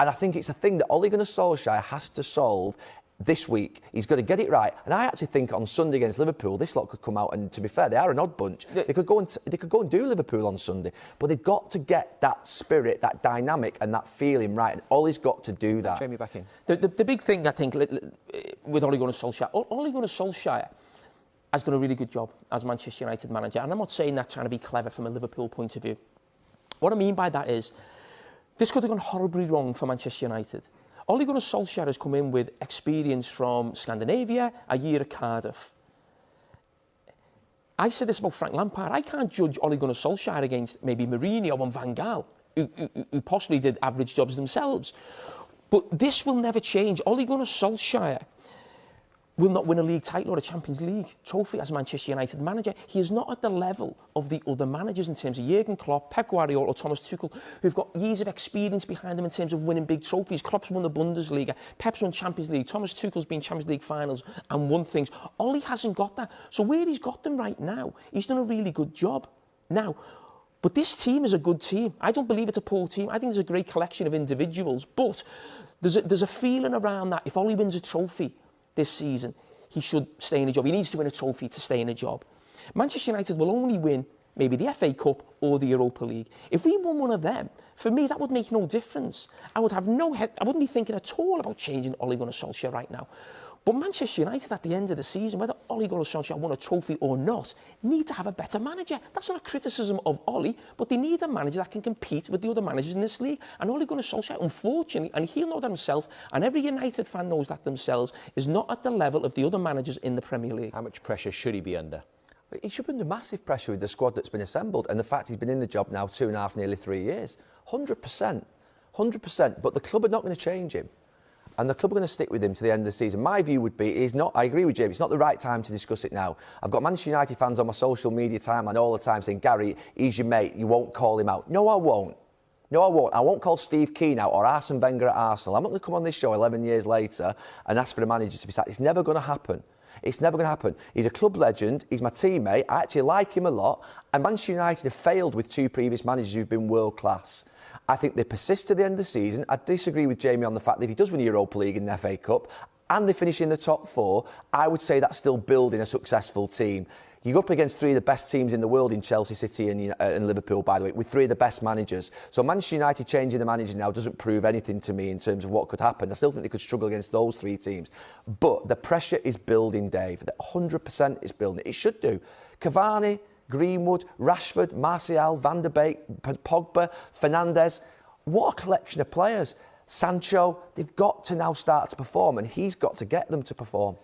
And I think it's a thing that Ole Gunnar Solskjaer has to solve this week. He's got to get it right. And I actually think on Sunday against Liverpool, this lot could come out, and to be fair, they are an odd bunch. They could go and do Liverpool on Sunday, but they've got to get that spirit, that dynamic, and that feeling right. And Ole's got to do that. Jamie, back in. The big thing, I think, with Ole Gunnar Solskjaer, Ole Gunnar Solskjaer has done a really good job as Manchester United manager. And I'm not saying that trying to be clever from a Liverpool point of view. What I mean by that is, this could have gone horribly wrong for Manchester United. Ole Gunnar Solskjaer has come in with experience from Scandinavia, a year at Cardiff. I said this about Frank Lampard. I can't judge Ole Gunnar Solskjaer against maybe Mourinho and Van Gaal, who possibly did average jobs themselves. But this will never change. Ole Gunnar Solskjaer will not win a league title or a Champions League trophy as Manchester United manager. He is not at the level of the other managers in terms of Jurgen Klopp, Pep Guardiola or Thomas Tuchel, who've got years of experience behind them in terms of winning big trophies. Klopp's won the Bundesliga, Pep's won Champions League, Thomas Tuchel's been Champions League finals and won things. Ole hasn't got that. So where he's got them right now, he's done a really good job. Now, but this team is a good team. I don't believe it's a poor team. I think there's a great collection of individuals, but there's a feeling around that if Ole wins a trophy this season, he should stay in a job. He needs to win a trophy to stay in a job. Manchester United will only win maybe the FA Cup or the Europa League. If we won one of them, for me, that would make no difference. I wouldn't be thinking at all about changing Ole Gunnar Solskjaer right now. But Manchester United at the end of the season, whether Ole Gunnar Solskjaer won a trophy or not, need to have a better manager. That's not a criticism of Ole, but they need a manager that can compete with the other managers in this league. And Ole Gunnar Solskjaer, unfortunately, and he'll know that himself, and every United fan knows that themselves, is not at the level of the other managers in the Premier League. How much pressure should he be under? He should be under massive pressure with the squad that's been assembled, and the fact he's been in the job now 2.5, nearly 3 years. 100%. 100%. But the club are not going to change him. And the club are going to stick with him to the end of the season. My view would be, I agree with James, it's not the right time to discuss it now. I've got Manchester United fans on my social media timeline all the time saying, Gary, he's your mate, you won't call him out. No, I won't. No, I won't. I won't call Steve Keane out or Arsene Wenger at Arsenal. I'm not going to come on this show 11 years later and ask for the manager to be sacked. It's never going to happen. It's never going to happen. He's a club legend. He's my teammate. I actually like him a lot. And Manchester United have failed with 2 previous managers who've been world class. I think they persist to the end of the season. I disagree with Jamie on the fact that if he does win the Europa League and the FA Cup and they finish in the top 4, I would say that's still building a successful team. You go up against 3 of the best teams in the world in Chelsea, City and Liverpool, by the way, with 3 of the best managers. So Manchester United changing the manager now doesn't prove anything to me in terms of what could happen. I still think they could struggle against those 3 teams. But the pressure is building, Dave. The 100% is building. It should do. Cavani, Greenwood, Rashford, Martial, Van der Beek, Pogba, Fernandes. What a collection of players. Sancho, they've got to now start to perform, and he's got to get them to perform.